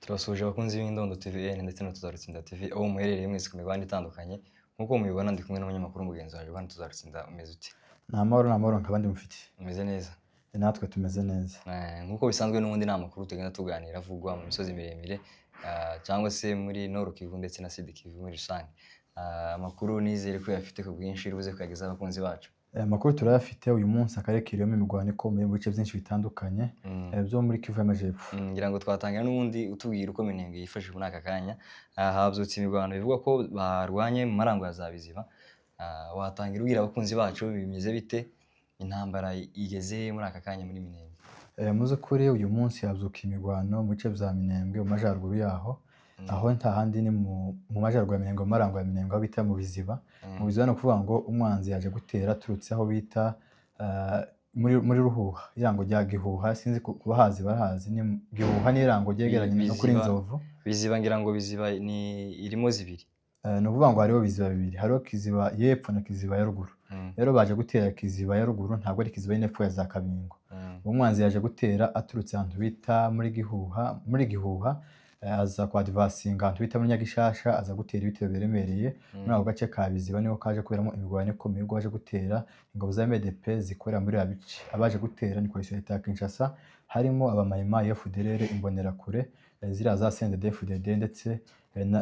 Turabasuhuje abakunzi b'Indondo TVN ndetse na Tuzarutsinda TV aho muherereye mwese ku migabane itandukanye nk'uko mubibona ndi kumwe n'umunyamakuru mugenzi waje Bwana Tuzarutsinda umeze ute? Ni amahoro nk'abandi mufite. Umeze neza? Natwe tumeze neza. Nk'uko bisanzwe n'ubundi ni amakuru tugenda tuganira avugwa mu misozi miremire cyangwa se muri Nord Kivu ndetse na Sud Kivu muri rusange. Amakuru nizere ko yafite ku bwinshi rubuze kuyagezaho abakunzi bacu. Amakuru turayafite uyu munsi akarere kirimo imirwano ikomeye mu bice byinshi bitandukanye byo muri Kivu y'Amajyepfo. Ngira ngo twatangira n'ubundi utubwira uko Minembwe yifashe muri aka kanya. Habyutse imirwano bivugwa ko barwanye mu marango ya za Biziba. Watangira ubwira abakunzi bacu bimeze bite, intambara igeze muri aka kanya muri Minembwe? Mu by'ukuri uyu munsi habyuka imirwano mu bice bya Minembwe mu majyaruguru yaho, aho nta handi ni mu majyaruguru ya Minembwe, mu marango ya Minembwe aho bita mu Biziba. Mu Biziba ni ukuvuga ngo umwanzi yaje gutera aturutse aho bita muri Ruhuha, irango rya Gihuha, sinzi kuba hazi barahazi. Ni Gihuha ni irango ryegeranye no kuri Nzovu. Biziba ngira ngo Biziba ni irimo zibiri. Ni ukuvuga ngo hariho Biziba bibiri, hariho Kiziba y'epfo na Kiziba ya ruguru. Rero baje gutera Kiziba ya ruguru, ntabwo ari Kiziba y'epfo ya za Kabingo. Umwanzi yaje gutera aturutse ahantu bita muri Gihuha, aza kwa divasinga ahantu bita muri Nyagishasha, aza gutera ibitero biremereye muri ako gace ka Biziba. Niho kaje kuberamo imirwano ikomeye, ubwo baje gutera ingabo za MDP zikorera muri aba bice. Abaje gutera ni polisi ya leta ya Kinshasa, harimo abamayimayi ya FDLR, imbonerakure ziriya za CNDD-FDD ndetse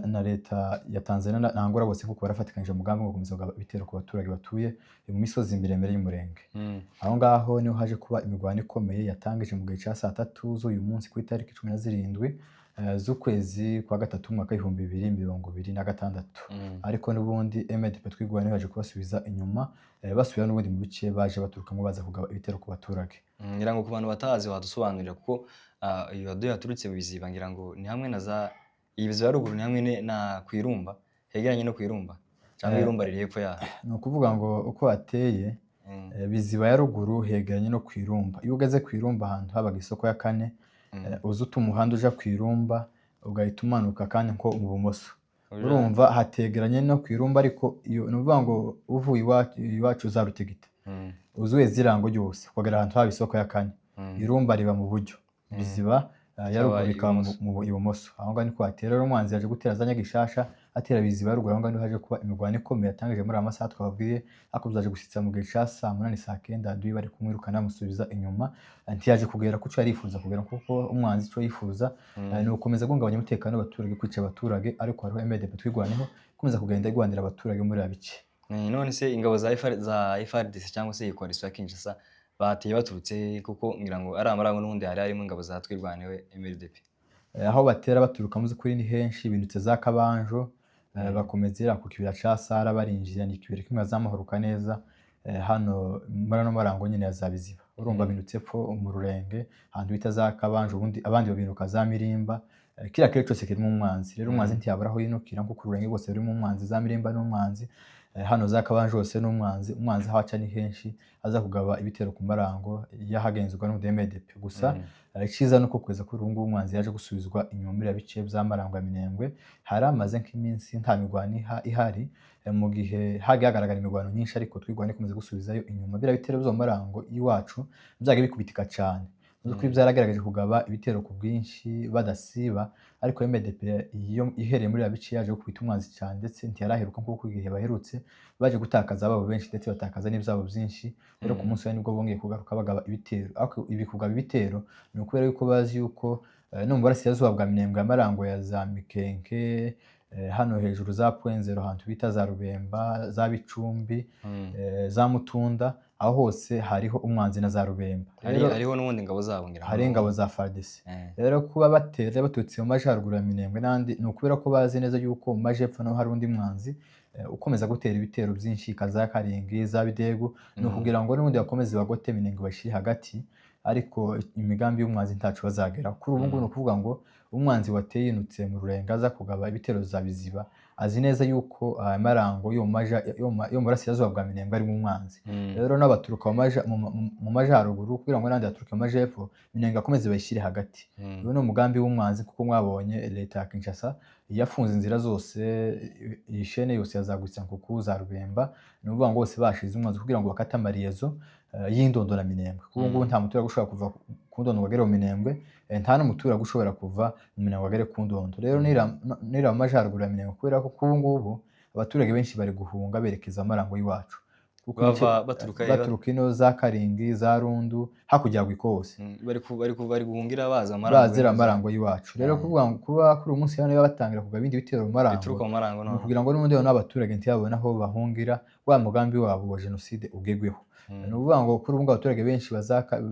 na leta ya Tanzania na Angola, bose kuko barafatikanyije umugambi wo gukomeza ibitero ku baturage batuye mu misozi miremire y'umurenge. Aho ngaho niho haje kuba imirwano ikomeye yatangije mu gihe cya saa 3 z'uyu munsi ku itariki 17 z'ukwezi kwa gatatu mwaka 2026. Ariko n'ubundi MDP twigwana yaje kubasubiza inyuma, basubira n'ubundi mu bice baje baturukamo baza kugaba ibitero ku baturage. Ngira ngo ku bantu batazi wadusobanurira kuko iyo waduye yaturutse mu Biziba, ngira ngo ni hamwe na za Ibiziba ya ruguru, ni hamwe na Kwirumba, hegeranye no Kwirumba cyangwa Irumba riri hepfo yaho. Ni ukuvuga ngo uko hateye Biziba ya ruguru hegeranye no Kwirumba. Iyo ugeze Kwirumba ahantu habaga isoko ya kane, uza umuhanda uja Kwirumba ugahita umanuka kandi nko mu bumoso, urumva hategeranye no Kwirumba. Ariko iyo ni ukuvuga ngo uvuye iwacu za Rutegeta uzuye zirango ryose ukagera ahantu haba isoko ya kane, Irumba riba mu buryo, Biziba ya ruguru ikaba mu ibumoso. Aho ngaho niko hatera. Rero umwanzi yaje gutera za Nyagishasha atera Biziba ya ruguru. Aho ngaho niho haje kuba imirwano ikomeye yatangije muri amasaha twababwiye, ariko byaje gusitsa mu gihe cya saa 8 saa 9 duyi bari kumwirukana bamusubiza inyuma. Ntiyaje kugera kuco yari yifuza kugera, kuko umwanzi ico yifuza ni ukomeza guhungabanya umutekano w'abaturage, kwica abaturage. Ariko hariho MDP twigwaneho ikomeza kugenda igwanira abaturage muri abice. None se ingabo za FARDC cyangwa se coalition ya Kinshasa bateye baturutse, kuko ngira ngo ari amarango n'ubundi hari harimo ingabo za twirwanewe MLDP. Aho batera baturuka mu kuri ni henshi, bindutse za Kabanjo, bakomezera ku kibira ca Sara barinjira ni kibira kimwe zamahoruka neza hano muri no marango nyine ya za Biziba. Urumva bindutse pfo mu Rurenge ahantu bita za Kabanjo, ubundi abandi babinuka za Mirimba. Kira kire cyose kirimo umwanzi. Rero umwanzi ntiyaburaho yinukira, kuko Rurenge bose birimo umwanzi, za Mirimba n'umwanzi, hano za Kabanjo hose n'umwanzi. Umwanzi haca ni henshi aza kugaba ibitero ku marango yahagenzurwa no MDP. Gusa iciza nuko kweza kuri ubu ngubu umwanzi yaje gusubizwa inyuma muri bice by'amarango ya Minembwe. Hari amaze nk'iminsi nta mirwano ihari, mu gihe hagaragara imirwano nyinshi, ariko twigwane komeza gusubizayo inyuma. Bira bitero byo marango iwacu byage bikubitika cyane, kuri byaragaragaje kugaba ibitero ku bwinshi badasiba. Ariko MDP iyo ihereye muri bice yaje gukubita umwanzi cyane, ndetse ntiyaraheruka kuko igihe baherutse baje gutakaza ababo benshi ndetse batakaza n'ibyabo byinshi. Rero ku munsi nibwo bongeye kugaruka bagaba ibitero. Ariko ibi kugaba ibitero ni ukubera yuko bazi yuko no mu burasirazuba bwa Minembwe amarango ya za Mikenke, hano hejuru za Pwenzero ahantu bita za Rubemba, za Bicumbi, za Mutunda, aho hose hariho umwanzi na za Rubemba. Hariho n'ubundi ingabo zabo ngira ngo hari ingabo za FARDC. Rero kuba batera batutse mu majyaruguru ya Minembwe nandi ni ukubera ko bazi neza yuko mu majyepfo naho hari undi mwanzi ukomeza gutera ibitero byinshi, kaza Karingi, za Bidegu, no kugira ngo n'ubundi bakomeze bagote Minembwe bashiri hagati. Ariko imigambi y'umwanzi ntacu bazagera kuri ubu ngubu. Ni ukuvuga ngo umwanzi wateye yinutse mu Rurenga aza kugaba ibitero za Biziba, azi neza yuko amarango yo mu burasirazuba bwa Minembwe ari mu mwanzi. Rero n'abaturuka mu majyaruguru kugira ngo nandi aturuke mu majyepfo Minembwe akomeze bayishyire hagati. Uyu ni umugambi w'umwanzi, kuko mwabonye leta ya Kinshasa yafunze inzira zose, ishene yose yazagutse nkuku za Rubemba. Ni ukuvuga ngo bose bashize umwanzi kugira ngo bakate amariyezo y'Indondo na Minembwe. Kuko ngubu nta muturage ushobora kuva ku Ndondo ngo agere mu Minembwe nta n'umuturage ushobora kuva mu Minembwe agere ku Ndondo. Rero nira mu majaruguru ya Minembwe kubera ko k'ubu ngubu abaturage benshi bari guhunga berekeza amarango y'iwacu. Kuko baturuka ino za Karingi, za Rundu, hakurya ya Rwikosi. Bari guhungira baza amarango y'iwacu. Rero kuba kuri uyu munsi hano batangira kugaba ibindi bitero mu marango, ni kugira ngo n'ubundi n'abaturage ntibabone aho bahungira, wa mugambi wabo wa jenoside ugegweho. Ni ukuvuga ngo kuri ubu ngubu abaturage benshi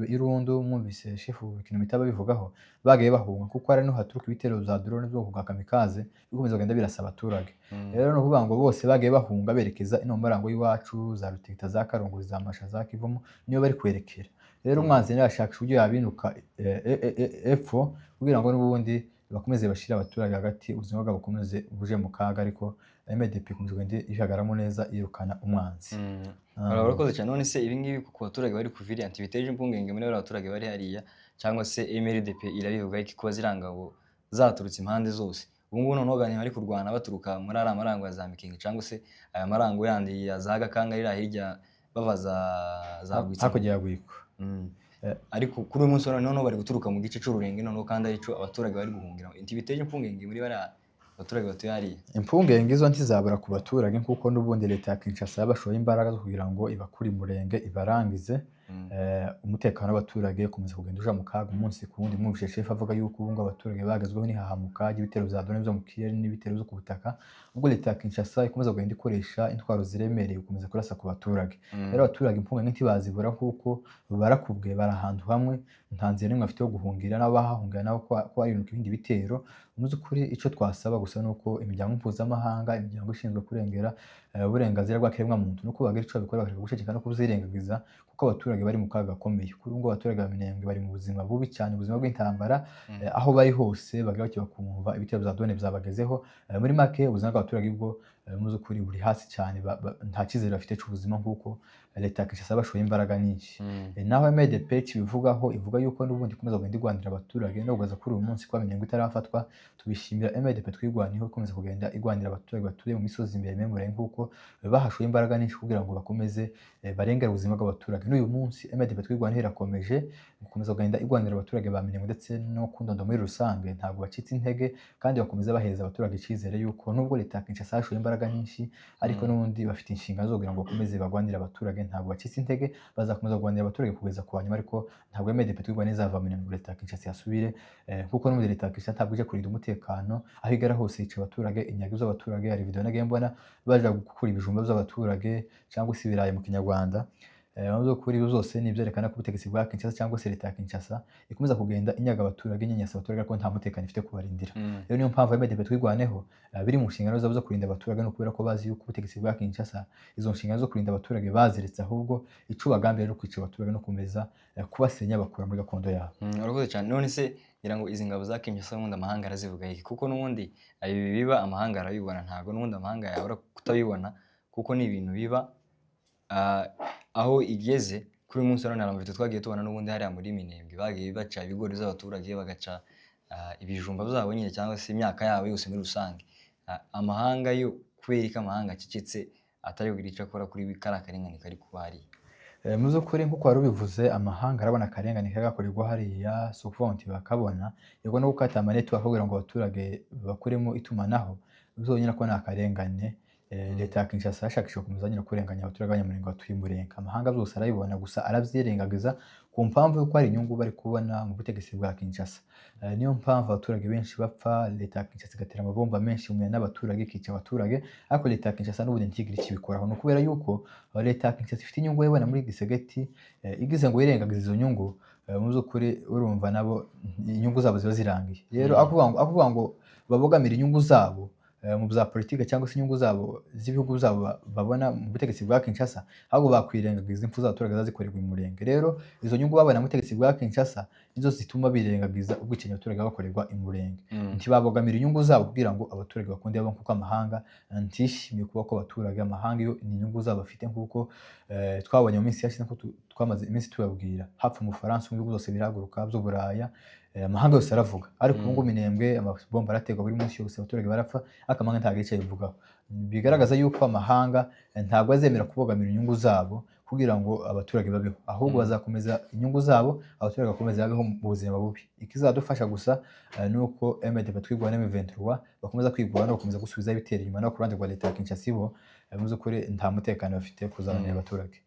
Irundu, mwumvise shefu Kinomita babivugaho, bagaye bahunga kuko hari no haturuka ibitero za drone byo bwa kamikaze bikomeza kugenda birasa abaturage. Rero ni ukuvuga ngo bose bagaye bahunga berekeza ino marango y'iwacu, za Rutigita, za Karongo, za Masha, za Kivumu, niyo bari kwerekera. Rero umwanzi yashakisha uburyo yabinuka epfo kugira ngo n'ubundi bakomeze bashira abaturage hagati, ubuzima bwabo bukomeze buje mu kaga, ariko MDP ikomeze kugenda ihagaramo neza yirukana umwanzi. Barakoze cyane. None se ibi ngibi ku baturage bari kuviriya biteje impungenge muri abaturage bari hariya, cyangwa se MLDP irabivuga iki kuba zirangabo zaturutse impande zose? Ubu ngubu noneho bari kurwana baturuka muri ara marango ya za Mikingi, cyangwa se aya marango yandi ya za Gakanga rira hirya bava za Rwitsi hakurya ya Rwiko. Ariko kuri uyu munsi noneho bari guturuka mu gice c'Ururenge, noneho kandi arico abaturage bari guhungira. Biteje impungenge muri bara abaturage batuye hariya. Impungenge izo ntizabura ku baturage kuko n'ubundi leta ya Kinshasa yabashoye imbaraga zo kugira ngo ibakure Murenge ibarangize. Umutekano w'abaturage ukomeza kugenda uja mu kaga umunsi ku wundi. Mwumvise chef avuga yuko ubu ngo abaturage bagezweho n'ihahamuka y'ibitero za drone byo mu kirere n'ibitero zo ku butaka, ubwo leta ya Kinshasa ikomeza kugenda ikoresha intwaro ziremereye gukomeza kurasa ku baturage. Rero abaturage impungenge ntibazibura kuko barakubwe barahantu hamwe, nta nzira n'imwe afite yo guhungira, n'abahahungira nabo ko arinuka ibindi bitero. Kuri ico twasaba gusa nuko imiryango mpuzamahanga, imiryango ishinzwe kurengera uburenganzira bw'akiremwa muntu, nuko bagira ico babikora bakareka guceceka no kuzirengagiza, kuko abaturage bari mu kaga gakomeye. Kuri ubu abaturage ba Minembwe bari mu buzima bubi cyane, ubuzima bw'intambara, aho bari hose bagira bakumva ibitero bya drone byabagezeho. Muri make ubuzima bw'abaturage bwo kuri buri hasi cyane, nta cyizere bafite cy'ubuzima kuko leta ya Kinshasa bashoye imbaraga nyinshi. Naho MDP bivugaho ivuga yuko n'ubundi ikomeza kugenda igwanira abaturage, no kugaza kuri uyu munsi kwa Minembwe itarafatwa. Tubishimira MDP twigwaniyeho ikomeza kugenda igwanira abaturage batuye mu misozi imbere y'Umurenge, kuko bahashoye imbaraga nyinshi kugira ngo bakomeze barengere ubuzima bw'abaturage. N'uyu munsi MDP twigwaniyeho irakomeje gukomeza kugenda igwanira abaturage ba Minembwe ndetse no ku Ndondo muri rusange. Ntabwo bacitse intege kandi bakomeza baheza abaturage icyizere yuko nubwo leta ya Kinshasa yashoye imbaraga nyinshi, ariko n'ubundi bafite inshingano zo kugira ngo bakomeze bagwanire abaturage. Ntabwo bacitse intege, bazakomeza kugwanira abaturage kugeza ku banyuma, ariko ntabwo MDP twigwaniye izava Minembwe leta ya Kinshasa yasubire, kuko n'ubundi leta ya Kinshasa ntabwo ije kurinda umutekano. Aho igera hose yica abaturage, inyago z'abaturage. Hari video nagiye mbona baje gukura ibijumba by'abaturage cyangwa se ibirayi mu Kinyarwanda. Kuri izo zose ni byerekana ko ubutegetsi bwa Kinshasa cyangwa se leta ya Kinshasa ikomeza kugenda inyaga abaturage, inyenyesa abaturage, ariko nta mutekano ifite kubarindira. Rero niyo mpamvu MDP twigwaneho biri mu nshingano zabo zo kurinda abaturage, no kubera ko bazi yuko ubutegetsi bwa Kinshasa izo nshingano zo kurinda abaturage baziretse, ahubwo ico bagambiriye no kwica abaturage no kumeza kubasenya bakura muri gakondo yabo. Urakoze cyane. None se ngira ngo izi ngabo za Kinshasa n'ubundi amahanga arazivuga iki? Kuko n'ubundi ibi biba amahanga arabibona, ntago n'ubundi amahanga yabura kutabibona, kuko ni ibintu biba aho igeze. Kuri uyu munsi none twagiye tubona n'ubundi hariya muri Minembwe bagiye baca ibigori z'abaturage, bagaca ibijumba byabo nyine, cyangwa se imyaka yabo yose muri rusange. Amahanga yo kubera ko amahanga acecetse atari kugira icyo akora kuri kara karengane kari kuba hariya. Mu by'ukuri nk'uko wari ubivuze, amahanga arabona akarengane kagakorerwa hariya, si ukuvuga ngo ntibakabona. Yego no gukata amanetiwaka kugira ngo abaturage bakuremo itumanaho, bizonyine ko ni akarengane. Leta ya Kinshasa yashakishije gukomeza nyine kurenganya abaturage b'Abanyamulenge batuye Umurenge. Amahanga byose arabibona, gusa aravyirengagiza ku mpamvu yuko hari inyungu bari kubona mu butegetsi bwa Kinshasa. Niyo mpamvu abaturage benshi bapfa, leta ya Kinshasa igatera amabomba menshi mu n'abaturage, ikica abaturage, ariko leta ya Kinshasa n'ubundi ntigira ikibikoraho. Ni ukubera yuko leta ya Kinshasa ifite inyungu yabona muri Gisegeti, igize ngo yirengagize izo nyungu, mu by'ukuri urumva nabo inyungu zabo ziba zirangiye. Rero akuvuga ngo babogamira inyungu zabo mu bya politike cyangwa se inyungu zabo z'ibihugu zabo babona mu butegetsi bwa Kinshasa, ahubwo bakwirengagiza impfu z'abaturage zazikorerwa mu Murenge. Rero izo nyungu babona mu butegetsi bwa Kinshasa nizo zituma birengagiza ubwicanyi abaturage bakorerwa mu Murenge. Ntibabogamira inyungu zabo kugira ngo abaturage bakunde babo, kuko amahanga ntishimiye kuba ko abaturage, amahanga yo ni inyungu zabo bafite, nk'uko twabonye mu minsi yashize, ko twamaze iminsi tubabwira hapfa mu Faransa, mu bihugu byose birahaguruka by'Uburaya, amahanga yose aravuga ariko ubu ngubu Minembwe amabomba arategwa buri munsi yose abaturage barapfa ariko amahanga ntabwo yicaye bivugaho bigaragaza yuko amahanga ntabwo azemera kubogamira inyungu zabo kugira ngo abaturage babeho ahubwo bazakomeza inyungu zabo abaturage bakomeza babeho mu buzima bubi ikizadufasha gusa ni uko MDP twigwana M23 bakomeza kwigwana no gukomeza gusubiza ibitero inyuma no ku ruhande rwa leta ya Kinshasa bo mu by'ukuri nta mutekano bafite kuzanira abaturage.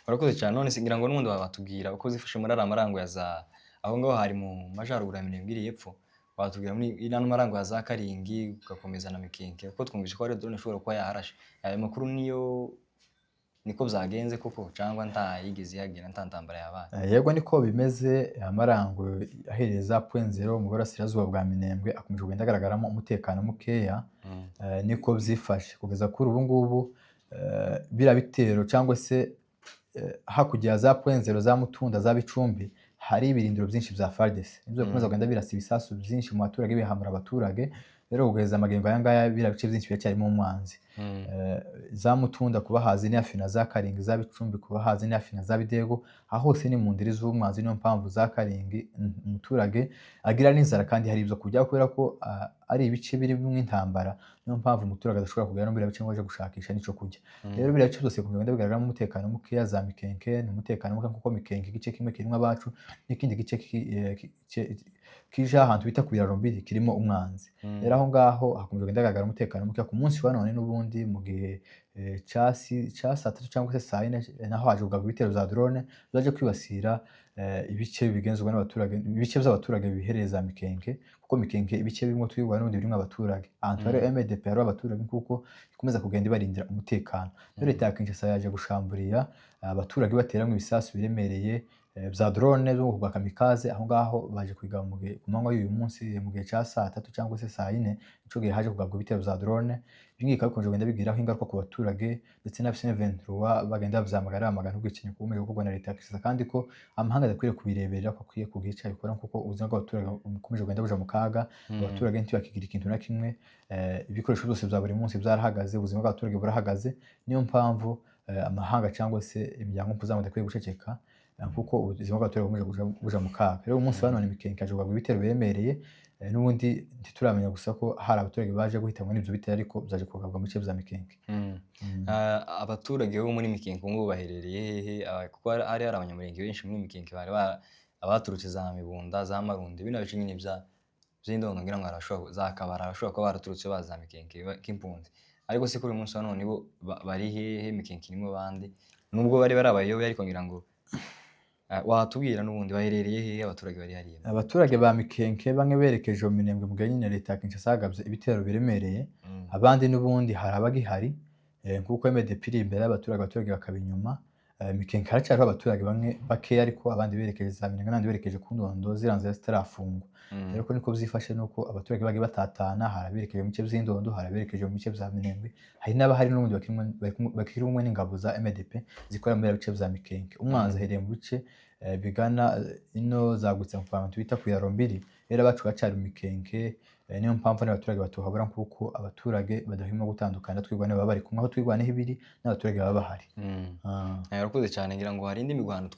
Barakoze cyane none singira ngo n'ubundi batubwira uko zifashe muri ara marango ya za aho ngaho hari mu majaruguru ya Minembwe iri yepfo batubwira muri ino marango ya za Karingi ugakomeza na Mikenke kuko twumvise ko ari drone ishobora kuba yaharashe ayo makuru niyo niko byagenze koko cyangwa yigeze yagira ntantambara yabaye. Yego niko bimeze amarango ahereza 0.0 mu burasirazuba bwa Minembwe akomeje kugenda agaragaramo umutekano mukeya niko byifashe kugeza kuri ubu ngubu bira bitero cyangwa se hakujya za 0.0 za Mutunda za Bicumbi hari ibirindiro byinshi bya FARDC nibyo bikomeza kugenda birasa ibisasu byinshi mu baturage bihamura abaturage rero kugeza amagengo aya ngaya bira bice byinshi biracyari mu mwanzi za Mutunda kuba hazi ni afina za Karingi za Bicumbi kuba hazi ni afina za Bidego aho hose ni mu ndiri z'umwanzi niyo mpamvu za Karingi umuturage agira n'inzara kandi hari ibyo kujya kubera ko ari ibice biri mu intambara niyo mpamvu umuturage adashobora kugera no bira bice ngo aje gushakisha nico kujya rero bira bice byose kugenda bigaragara mu umutekano mukeya za Mikenke ni umutekano muke kuko Mikenke igice kimwe kirimo abacu n'ikindi gice kija ahantu bita ku biraro mbiri kirimo umwanzi rero aho ngaho hakomeje kugenda hagaragara umutekano muke ku munsi wa none n'ubundi mu gihe ca saa 3 cyangwa se saa 4 naho haje kugaba ibitero za drone zaje kwibasira ibice bigenzurwa n'abaturage ibice by'abaturage bihereza Mikenke kuko Mikenke ibice bimwe twigwa n'ubundi birimo abaturage ahantu hari MDP hari abaturage kuko ikomeza kugenda ibarindira umutekano rero leta ya Kinshasa yaje gushamburira abaturage bateramwe ibisasu biremereye bya drone zo kugwa kamikaze aho ngaho baje kwiga mu gihe ku manywa y'uyu munsi mu gihe ca saa 3 cyangwa se saa 4 ico gihe haje kugabwa ibitero bya drone bingika bikonje kugenda bigiraho ingaruka ku baturage ndetse na M23 bagenda bavyamagara amagana ubwicinye kubumeje kuko na leta ya Kinshasa kandi ko amahanga adakwiriye kubireberera ko akwiye kugica bikora kuko ubuzima bw'abaturage bukomeje kugenda buja mu kaga abaturage ntibakigira ikintu na kimwe ibikoresho byose bya buri munsi byarahagaze ubuzima bw'abaturage burahagaze niyo mpamvu amahanga cyangwa se imiryango mpuzamahanga idakwiye guceceka kuko ubuzima bw'abaturage bukomeje buja mu kaga rero umunsi wa none Mikenke aje kugaba ibitero biremereye n'ubundi ntituramenya gusa ko hari abaturage baje guhitanwa n'ibyo bitero ariko byaje kugabwa mu bice bya Mikenke. Abaturage bo muri Mikenke ngo baherereye hehe kuko hari abanyamurenge benshi muri Mikenke bari abaturutse za Mibunda za Marundi bino bice nyine by'indondo ngira ngo arashobora za Kabara arashobora kuba baraturutse baza Mikenke k'impunzi ariko se kuri uyu munsi wa none bo bari hehe Mikenke nimwe bandi nubwo bari abayobe ariko ngira ngo watubwira n'ubundi baherereye hehe abaturage bari hariye abaturage ba Mikenke bamwe berekeje mu Minembwe mu ganye na leta ya Kinshasa yagabye ibitero biremereye abandi n'ubundi hari abagihari kuko MDP iri imbere abaturage bakabinyuma Mikenke haracyariho abaturage bamwe bakeya ariko abandi berekeje za Minembwe n'abandi berekeje ku ndondo ziranze zitarafungwa rero ko niko byifashe nuko abaturage bagi batatana haraberekeje mu bice by'indondo haraberekeje mu bice bya Minembwe hari n'abahari n'ubundi bakiri umwe n'ingabo za MDP zikora mu bice bya Mikenke umwanzi ahereye mu bice bigana ino zagutse mu Rwanda bita ku biraro mbiri rero abacu bacari mu Mikenke niyo mpamvu n'abaturage batuhabura kuko abaturage badahima gutandukana twigwane baba bari kumwe aho twigwane ibiri n'abaturage baba bahari. Yarakoze cyane ngira ngo hari indi migwano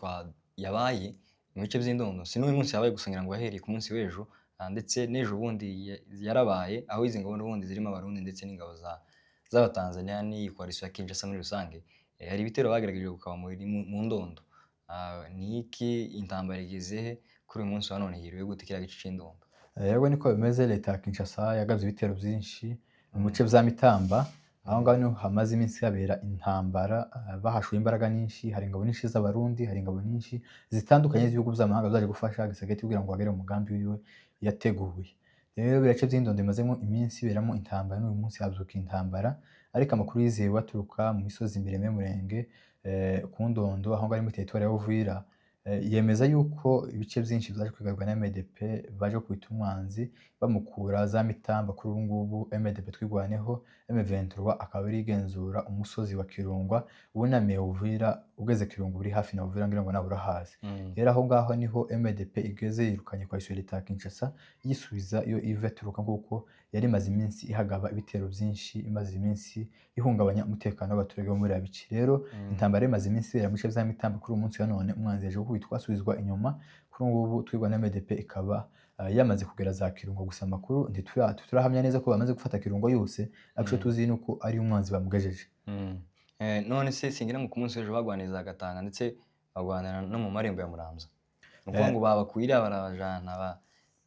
yabaye mu bice by'indondo si n'uyu munsi yabaye gusangira ngo yahereye ku munsi w'ejo ndetse n'ejo bundi yarabaye aho izi ngabo n'ubundi zirimo abarundi ndetse n'ingabo z'abatanzania n'iyi coalition ya Kinshasa muri rusange hari ibitero bagerageje gukaba mu ndondo ni iki intambara igeze he kuri uyu munsi wa none hiriwe gute kiriya gice c'indondo yego niko bimeze leta ya Kinshasa yagabye ibitero byinshi mu bice bya Mitamba aho ngaho niho hamaze iminsi habera intambara bahashuye imbaraga nyinshi hari ingabo nyinshi z'abarundi hari ingabo nyinshi zitandukanye z'ibihugu by'amahanga zaje gufasha Gisagati kugira ngo agere umugambi wiwe yateguye rero birace by'indondo imazemo iminsi beramo intambara n'uyu munsi hazuka intambara ariko amakuru yizewe aturuka mu misozi miremire y'Umurenge ku ndondo aho ngaho ari muri territoire ya Uvira yemeza yuko ibice byinshi byaje kwigarurwa na MDP baje kwita umwanzi bamukura za Mitamba kuri ubu ngubu MDP twigwaneho M23 akaba ari igenzura umusozi wa Kirungwa ubunamiye Uvira ugeze Kirungwa uri hafi na Uvira ngira ngo nabura hazi rero aho ngaho niho MDP igeze yirukanye kwa leta ya Kinshasa yisubiza iyo ive turuka kuko yari maze iminsi ihagaba ibitero byinshi imaze iminsi ihungabanya umutekano w'abaturage bo muri abici rero intambara imaze iminsi bera mu bice bya Mitamba kuri umunsi wa none umwanzi yaje gukubitwa asubizwa inyuma. Kuri ubu ngubu twigwa na MDP ikaba yamaze kugera za Kirungo, gusa amakuru ntiturahamya neza ko bamaze gufata Kirungo yose, ariko ico tuzi nuko ari umwanzi bamugejeje. None se singira ngo ku munsi w'ejo bagwaniriza Gatanga ndetse bagwanira no mu marembo ya Muramvya, ni ukuvuga ngo babakwira barabajana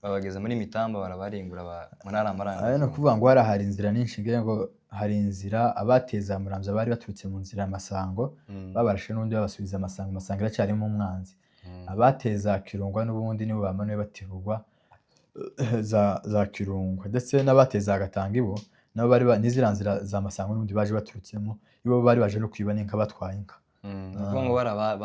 babageza muri Mitamba barabarengura muri ariya marembo. Ni ukuvuga ngo hari inzira nyinshi, ngira ngo hari inzira abateza Muramvya bari baturutse mu nzira ya Masango babarashe n'undi babasubiza Masango, Masango iracyarimo umwanzi. Abateza Kirungo n'ubundi nibo bamanuye baterurwa za Kirungo, ndetse n'abateza Gatanga ibo nabo bari n'izira nzira za Masango n'ubundi baje baturutsemo, ibo bari baje no kwiba n'inka batwaye inka. Ni ukuvuga ngo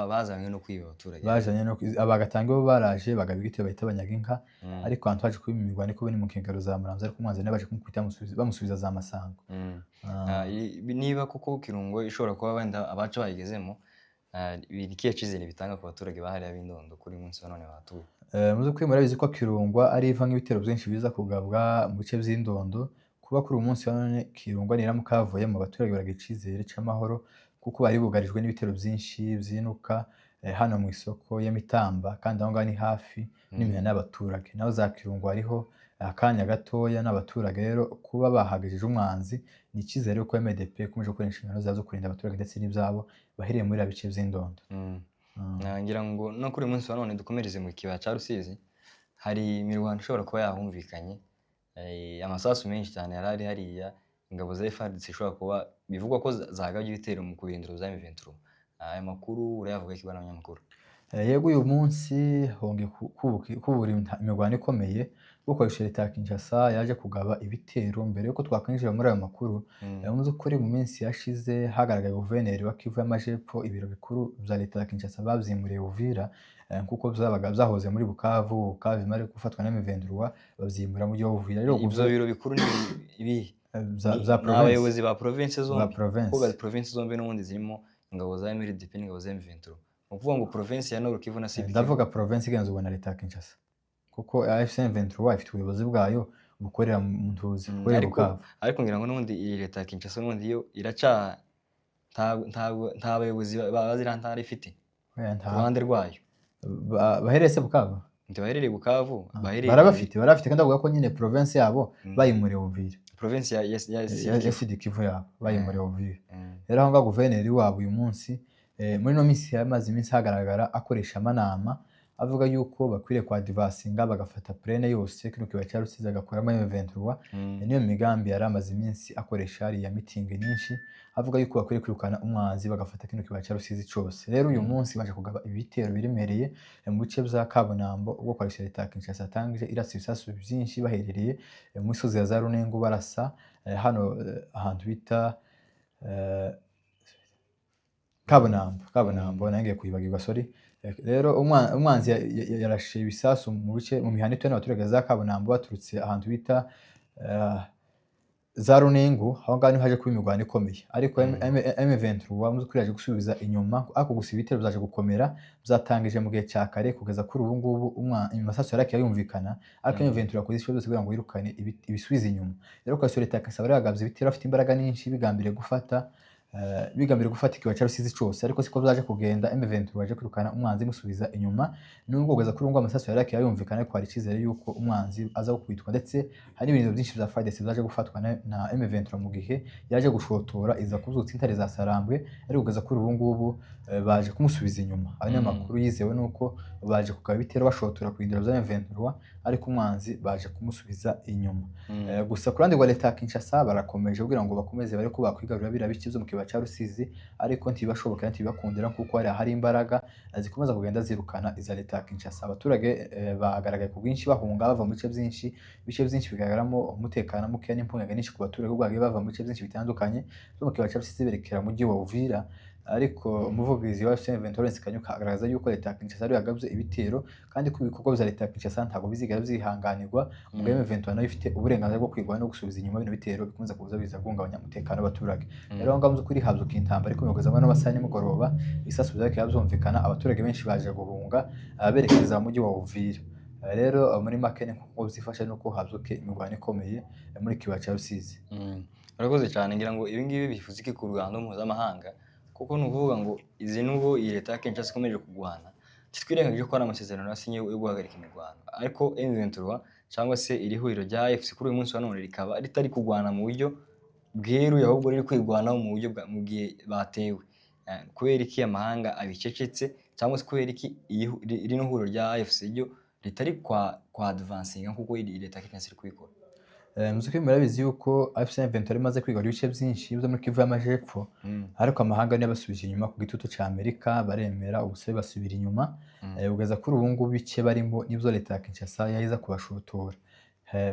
bazanywe no kwiba abaturage. Bajanye no Abagatanga bo baraje bagaba igitero bahita banyaga inka, ariko abantu baje kuba imirwano ko bari mu nkengero za Muramvya, ariko umwanzi nawe baje kumukubita bamusubiza za Masango. Niba kuko Kirungo ishobora kuba wenda abacu bayigezemo, ikihe cizere bitanga ku baturage bahariya b'Indondo kuri munsi wa none batuye? Muzi ko murabizi ko Kirungo ari iva nk'ibitero byinshi biza kugabwa mu bice by'Indondo. Kuba kuri uyu munsi wa none Kirungo niramuka havuyemo, abaturage baragira icizere c'amahoro, kuko bari bugarijwe n'ibitero byinshi vyinuka hano mu isoko ya Mitamba, kandi aho ngaho ni hafi n'imihana y'abaturage. Naho za Kirungo hariho akanya gatoya n'abaturage, rero kuba bahagejeje umwanzi ni icizere ko MDP ikomeje gukora inshingano zayo zo kurinda abaturage ndetse n'ivyabo bahereye muri bice vy'Indondo. Ngira ngo no kuri uyu munsi wa none dukomereze mu kibaya ca Rusizi, hari imirwano ishobora kuba yahumvikanye, amasasu menshi cyane yarari hariya, ingabo za FARDC ishobora kuba bivugwa ko zagabye ibitero mu kubirindiro vya M23. Aya makuru urayavuga iki bana abanyamakuru? Yego uyu munsi hongeye kubura imirwano ikomeye, kuko leta ya Kinshasa yaje kugaba ibitero. Mbere yuko twakwinjira muri ayo makuru, muzi ko mu minsi yashize hagaragaye guverineri wa Kivu y'Amajepfo ibiro bikuru vya leta ya Kinshasa bavyimuriye Uvira, kuko vyabaga vyahoze muri Bukavu bimare gufatwa na M23 bavyimura mu gihe Uvira. Rero ivyo biro bikuru ni ibi za abayobozi ba province zombi, kuko province zombi n'ubundi zirimo ingabo za MLDP n'ingabo za M23. Ukuvuga ngo province ya Nord Kivu na Sud Kivu, ndavuga province igenzurwa na leta ya Kinshasa, kuko AFC M23 ifite ubuyobozi bwayo bukorera mu ntuzi bukorera Bukavu. Ariko ngira ngo n'ubundi iyi leta ya Kinshasa n'ubundi yo iraca nta bayobozi bazira ntari ifite ruhande rwayo. Baheretse Bukavu, ntibaherereye Bukavu, barabafite kandi avuga ko nyine province yabo bayimuriye Uvira, province ya Sud Kivu yabo bayimuriye Uvira. Rero aho ngaho guverineri wabo uyu munsi muri no minsi yamaze iminsi hagaragara akoresha amanama avuga yuko bakwiriye kwa divasinga bagafata plane yose kino kibaya cya Rusizi agakuramo M23. Niyo migambi yari amaze iminsi akoresha ari ya meeting nyinshi, avuga yuko bakwiriye kwirukana umwanzi bagafata kino kibaya cya Rusizi cyose. Rero uyu munsi baje kugaba ibitero biremereye mu bice bya Kabunambo, ubwo kwa leta ya Kinshasa yatangije irasa ibisasu byinshi baherereye mu misozi ya za Runengo barasa hano ahantu bita Kabunambo nangiye kuyibagirwa, sorry. Rero umwanzi yarashe ibisasu mu bice mu mihana itanu y'abaturage za Kabunambo baturutse ahantu bita za Runengo. Aho ngaho haje kuba imirwano ikomeye, ariko M23 muzi ko yaje gusubiza inyuma, ako gusa ibitero byaje gukomera byatangije mu gihe cya kare kugeza kuri ubu ngubu amasasu yarakiye yumvikana, ariko M23 yakoze isho byose kugira ngo yirukane ibisubiza inyuma. Rero kwa leta ya Kinshasa yaragabye ibitero afite imbaraga nyinshi bigambiriye gufata ikiwa cya Rusizi cyose, ariko siko byaje kugenda. M23 waje kwirukana umwanzi musubiza inyuma, nubwo kugeza kuri ngo amasasu yaraki yumvikana, ko hari icizere yuko umwanzi aza gukubitwa, ndetse hari ibintu byinshi bya FARDC byaje gufatwa na M23 mu gihe yaje gushotora iza kuzutsa intare za Sarambwe, ariko kugeza kuri ubu ngubu baje kumusubiza inyuma. Abanyamakuru yizewe nuko baje kugaba ibitero bashotora ku bindiro bya M23, ariko umwanzi baje kumusubiza inyuma. Gusa kurandi rwa leta ya Kinshasa barakomeje kugira ngo bakomeze bare ko bakwigarurira bira bikizo mu kibaya cya Rusizi, ariko ntibashoboka ntibakundira kuko hari imbaraga zikomeza kugenda zirukana iza leta ya Kinshasa. Abaturage bagaragaye ku bwinshi bahunga bava mu bice byinshi bigaragaramo umutekano muke n'impunyaga nyinshi ku baturage, ubwo bagiye bava mu bice byinshi bitandukanye byo mu kibaya cya Rusizi berekera mu mujyi wa Uvira. Ariko umuvugizi wa M23 Kanyuka agaragaza yuko leta ya Kinshasa ari yagabye ibitero, kandi ko ibikorwa bya leta ya Kinshasa ntabwo bizigera byihanganirwa, mu gihe M23 nayo ifite uburenganzira bwo kwirwanya no gusubiza inyuma bino bitero bikomeza kuza biza guhungabanya umutekano w'abaturage. Rero ngaho muzi kuri hazuka intambara ariko mugeza abana basanye nimugoroba isasu byake yabyumvikana, abaturage benshi baje guhunga berekeza mu mujyi wa Uvira. Rero muri makene nko zifasha nuko hazuke imirwano ikomeye muri kibaya cya Rusizi. Urakoze cyane, ngira ngo ibi ngibi bifuza iki ku Rwanda mpuzamahanga, kuko nuvuga ngo izi nubwo iyi leta ya Kinshasa ikomeje kugwana, titwirengagije ko hari amasezerano yasinye yo guhagarika imirwano, ariko M23 cyangwa se iri huriro rya AFC kuri uyu munsi wa none rikaba ritari kurwana mu buryo bweruye, ahubwo riri kwirwanaho mu buryo mu gihe batewe. Kubera iki amahanga abicecetse, cyangwa se kubera iki rino huriro rya AFC ryo ritari kwa advancinga nkuko leta ya Kenya iri kubikora? Muzi murabizi yuko AFC M23 imaze kwigarura ibice byinshi byo muri Kivu y'Amajepfo, ariko amahanga niyo basubije inyuma ku gitutu ca Amerika, baremera ubusabe basubira inyuma, ugeza kuri ubu ngubu bice barimo nibyo leta ya Kinshasa yahiza kubashotora.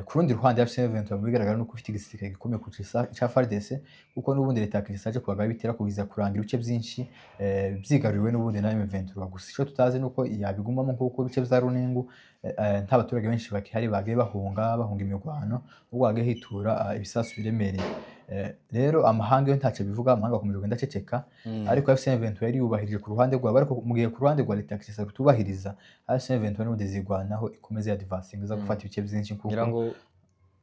Ku rundi ruhande AFC M23 bigaragara nuko ufite igisirikare gikomeye ku ca FARDC, kuko n'ubundi leta ya Kinshasa yaje kubagaba bitera kubiza kurangira ibice byinshi byigaruriwe n'ubundi na M23. Gusa ico tutazi nuko yabigumamo kuko ibice vya Runengu nta baturage benshi bakihari, bagiye bahunga imirwano, ubwo bagiye hitura ibisasu biremereye. Rero amahanga yo ntaco bivuga, amahanga akomeje kugenda aceceka, ariko AFC M23 yari yubahirije ku ruhande rwa, ariko mu gihe ku ruhande rwa leta ya Kinshasa rutubahiriza, AFC M23 n'ubundi zigwanaho ikomeze advancing iza gufata ibice byinshi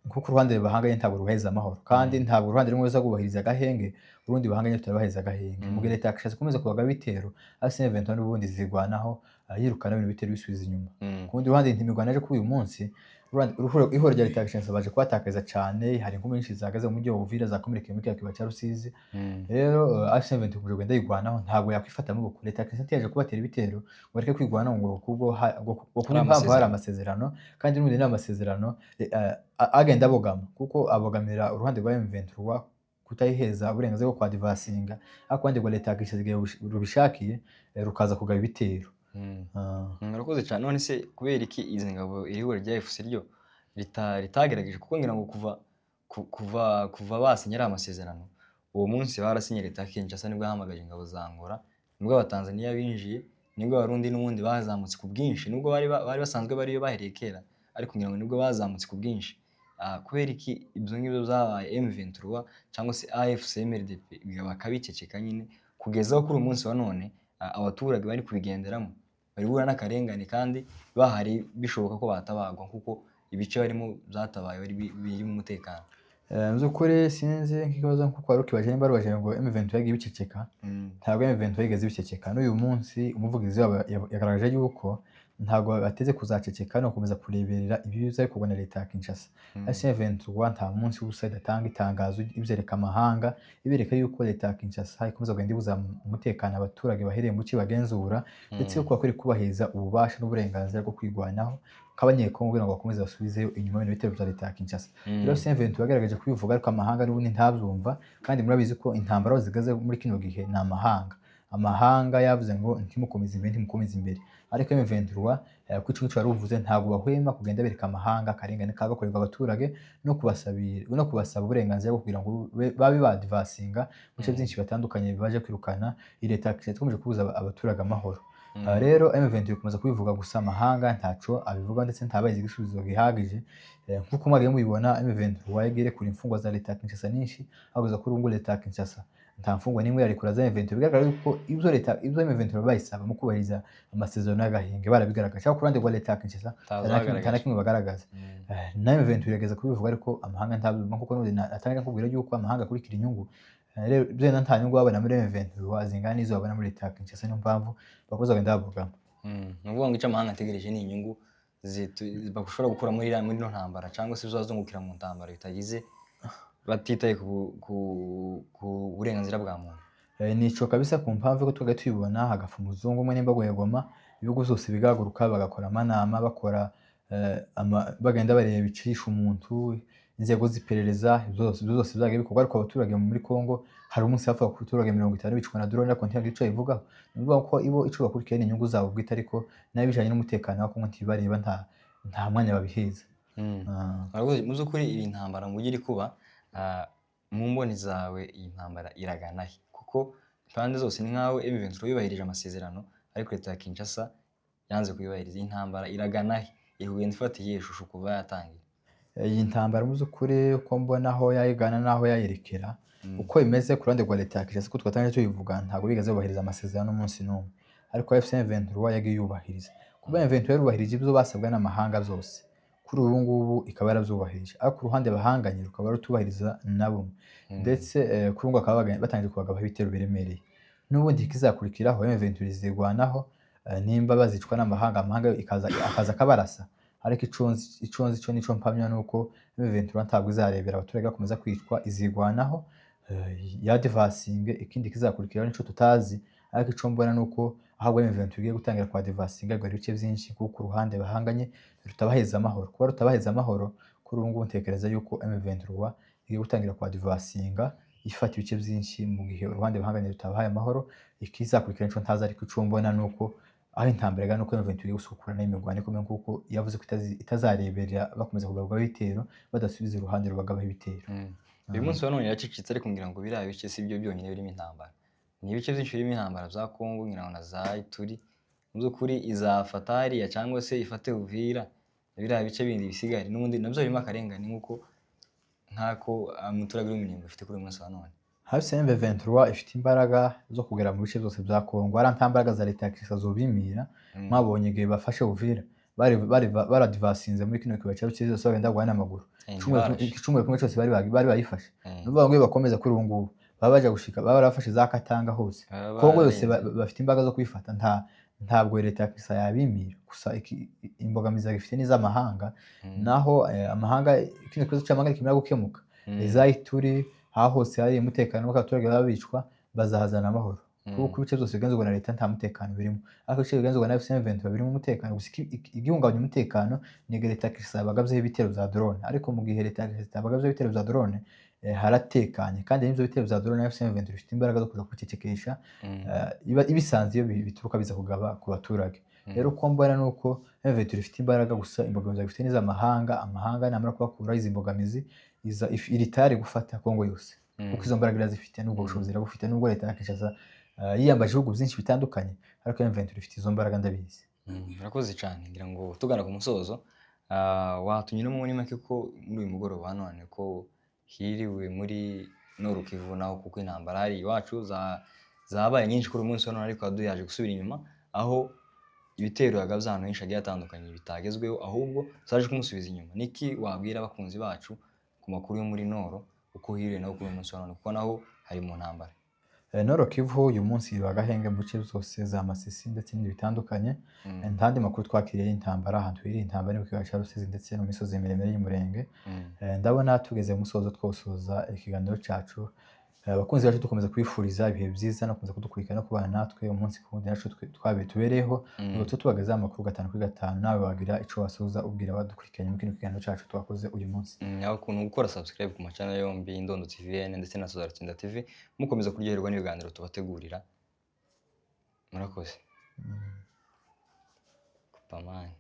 kuko uruhande bahanganye ntabwo ruheza amahoro, kandi ntabwo uruhande rumwe ruza kubahiriza agahenge, urundi bahanganye tutabaheza agahenge. Mu gihe leta ya Kinshasa ikomeza kubaga bitero, AFC M23 n'ubundi zigwanaho yirukana ibintu bitero bisubiza inyuma. Ku rundi ruhande ntimigwana aje kuri uyu munsi, ihoro rya leta ya Kinshasa baje kubatakariza cyane, hari inkumi nyinshi zahagaze mu mujyi wa Uvira zakomerekeye muri kiba cya Rusizi. Rero AFC M23 kuje kugenda yigwanaho, ntabwo yakwifata amaboko. Leta ya Kinshasa yaje kubatera ibitero ngo bareke kwigwanaho ngo kubwo impamvu hari amasezerano, kandi n'ubundi n'amasezerano agenda abogama, kuko abogamira uruhande rwa M23 kutayiheza uburenganzira bwo kwadivasinga, ariko kandi ngo leta ya Kinshasa rubishakiye rukaza kugaba ibitero. Murakoze cyane. None se kubera iki izi ngabo ihuriro rya AFC ryo ritagerageje? Kuko ngira ngo kuva basinyira amasezerano, uwo munsi barasinye leta ya Kinshasa nibwo yahamagaje ingabo za Angola, nibwo Abatanzania binjiye, nibwo Abarundi n'ubundi bazamutse ku bwinshi, nubwo bari basanzwe bariyo bahereye kera, ariko ngira ngo nibwo bazamutse ku bwinshi. Kubera iki ibyo ngibyo byabaye M23 cyangwa se AFC MRDP bakabiceceka nyine kugezaho kuri uyu munsi wa none abaturage bari kubigenderamo bari bura n'akarengane, kandi bahari bishoboka ko batabagwa kuko ibice barimo byatabaye biri mu mutekano? Muzukuri sinzi nk'ikibazo nkuko wari ukibaje, nimba rubaje ngo M23 yagiye biceceka, ntabwo M23 yigeze biceceka. N'uyu munsi umuvugizi wabo yagaragaje yuko ntabwo bateze kuzaceceka no gukomeza kureberera ibiza ariko kubona leta ya Kinshasa. M23 nta munsi w'ubusa idatanga itangazo ibyereka amahanga, ibereka yuko leta ya Kinshasa ikomeza kugenda ibuza umutekano abaturage bahereye mu ci bagenzura, ndetse yuko bakwiye kubahiriza ububasha n'uburenganzira bwo kwigwanaho k'abanyekongo kugira ngo bakomeze basubizeyo inyuma ibintu bitero bya leta ya Kinshasa. Rero M23 yagaragaje kubivuga, ariko amahanga n'ubundi ntabyumva, kandi murabizi ko intambara zigaze muri kino gihe ni amahanga yavuze ngo ntimukomeze imbere, ariko M23 ku ico cyo waruvuze ntabwo bahwema kugenda bereka amahanga akarengane kagakorerwa abaturage no kubasaba uburenganzira bwo kugira ngo babe badvasinga mu bice byinshi batandukanye baje kwirukana leta ya Kinshasa ikomeje kubuza abaturage amahoro. Rero M23 ikomeza kubivuga, gusa amahanga ntaco abivuga, ndetse ntabaye igisubizo gihagije. Nkuko mwari mubibona, M23 yagere kuri imfungwa za leta ya Kinshasa nyinshi, abuza kuri ngo leta ya Kinshasa nta mfungwa nimwe yari kuraza M23. Bigaragara yuko ibyo M23 bayisaba mu kubahiriza amasezerano y'agahenge barabigaragaje, cyangwa kurande rwa leta ya Kinshasa nta kimwe bagaragaza. Na M23 yageze kubivuga, ariko amahanga ntabyumva, kuko n'undi atanga kubwira yuko amahanga akurikira inyungu. Rero byo nta nyungu babona muri M23 zingana izo babona muri leta ya Kinshasa, niyo mpamvu bakoze agenda bavuga. Nuvuga ngo icyo amahanga ategereje ni inyungu bashobora gukura muri no ntambara, cyangwa se zazungukira mu ntambara bitagize batitaye ku burenganzira bwa muntu. Nico kabisa ku mpamvu ko tugaye tubibona hagafa umuzungu umwe nimba gwegoma, ibihugu byose bigaguruka bagakora amanama, bakora bagenda bareba bicisha umuntu, inzego ziperereza byose byagiye bikorwa, ariko abaturage muri Kongo hari umunsi hafa ku baturage 50 bicwa na drone, ariko ntiyagico ivuga. Nivuga ko ibo ico bakurikiye ni inyungu zabo bwite, ariko nabijanye n'umutekano wa Kongo ntibareba, nta mwanya babiheza. Muzukuri iyi ntambara mu giri kuba mu mboni zawe, iyi ntambara iragana he? Kuko impande zose ni nkaho M23 yubahirije amasezerano, ariko leta ya Kinshasa yanze kuyubahiriza. Iyi ntambara iragana he? Ihugenda ifatiye ishusho kuva yatangira. Iyi ntambara muzukuri uko mbona aho yayigana naho yayerekera, uko imeze ku ruhande rwa leta ya Kinshasa, ko twatangije tubivuga, ntabwo bigeze bubahiriza amasezerano umunsi n'umwe, ariko AFC M23 yagiye yubahiriza. Kuba M23 yarubahirije ibyo basabwa n'amahanga byose, kuri ubu ngubu ikaba yarabyubahirije, ariko uruhande bahanganye rukaba rutubahiriza nabo, ndetse kuri ngo akaba batangiye kubagaba ibitero biremereye. N'ubundi kizakurikiraho M23 zigwanaho nimba bazicwa n'amahanga, amahanga akaza akabarasa. Ariko ico nzi co nico mpamya nuko M23 ntabwo izarebera abaturage bakomeza kwicwa, izigwanaho yadivasinge, ikindi kizakurikiraho nico tutazi. Ariko ico mbona nuko ahubwo M23 igiye gutangira kwadivasinga igwa ibice vyinshi, kuko uruhande bahanganye rutabaheza amahoro. Kuba rutabaheza amahoro kuri ubu ngubu ntekereza yuko M23 igiye gutangira kwadivasinga ifata ibice vyinshi, mu gihe uruhande bahanganye rutabahaye amahoro. Ikizakurikira nico ntazi, ariko ico mbona nuko aho intambara igana nuko M23 igiye gusukura n'imirwano ikomeye, kuko yavuze ko itazareberera bakomeza kugarurwaho ibitero badasubiza uruhande rubagabaho ibitero. Uyu munsi wa none yacicitse, ariko ngira ngo biriya bice si byo byonyine birimo intambara. Ni ibice byinshi birimo intambara za Kongo, ngira ngo na za Ituri. Mu by'ukuri izafata hariya cyangwa se ifate Uvira, biriya bice bindi bisigaye n'ubundi nabyo birimo akarengane nk'ako umuturage w'Umunyenga ufite kuri uyu munsi wa none. Hasi M23 ifite imbaraga zo kugera mu bice byose bya Kongo, ari nta mbaraga za leta ya Kinshasa zobimira. Mwabonye igihe bafashe Uvira baradivasinze muri kino kibazo cyose zose bagenda guhana amaguru. Icumwe kumwe cyose bari bayifashe. Nuvuga ngo bakomeza kuri ubu ngubu baba baje gushika, baba barafashe za Katanga hose. Kongo yose bafite imbaraga zo kwifata, ntabwo leta ya Kinshasa yabimira. Gusa imbogamizi ifite n'iz'amahanga, naho amahanga kino kibazo cy'amahanga kimara gukemuka, za Ituri aho hose hari umutekano w'abaturage baba bicwa, bazahazana amahoro. Kuko ibice byose bigenzurwa na leta nta mutekano birimo, ariko ibice bigenzurwa na M23 birimo umutekano. Gusa igihungabanya umutekano ni leta ya Kinshasa yabagavyeho ibitero vya drone. Ariko mu gihe leta ya Kinshasa yabagavyeho ibitero vya drone, haratekanye, kandi n'ivyo bitero vya drone na M23 bifite imbaraga zo kuja kubicecekesha, ibisanzwe iyo bituruka biza kugaba ku baturage. Rero uko mbona nuko M23 ifite imbaraga, gusa imbogamizi ifite n'iz'amahanga. Amahanga namara kubakuraho izi mbogamizi, iri tayari gufata Kongo yose, kuko izo mbaraga irazifite n'ubwo bushobozi irabufite. Nubwo leta ya Kinshasa yiyambaje ibihugu byinshi bitandukanye, ariko M23 ifite izo mbaraga ndabizi. Murakoze cyane. Ngira ngo tugana ku musozo, watunyura muri make ko muri uyu mugoroba wa none ko hiriwe muri Nord Kivu naho, kuko intambara hari iwacu zabaye nyinshi kuri uyu munsi wa none, ariko yaje gusubira inyuma, aho ibitero yagavye ahantu henshi hagiye hatandukanye bitagezweho, ahubwo zaje kumusubiza inyuma. Niki wabwira abakunzi bacu ku makuru yo muri Nord, uko hiriwe naho kuri uyu munsi wa none, kuko naho hari mu ntambara? Nord Kivu uyu munsi iri agahenge mu bice byose za Masisi ndetse n'ibindi bitandukanye. Ntandi makuru twakiriye y'intambara, ahantu iri intambara ni ku kiyaga ca Rusizi ndetse no mu misozi miremire y'Umurenge. Ndabona tugeze mu musozo twosoza ikiganiro cacu. Abakunzi bacu dukomeza kwifuriza ibihe byiza no kuza kudukurikira no kubana natwe umunsi ku wundi, naco tubereho ngo tubagezaho amakuru 5 kuri 5. Nawe wagira ico wasoza ubwira abadukurikiranye mu kino kiganiro cacu twakoze uyu munsi. Yaho ukuntu gukora subscribe ku channel yombi Indondo TVN ndetse na Sozaratsinda TV, mukomeza kuryoherwa n'ibiganiro tubategurira. Murakoze. Kupamani.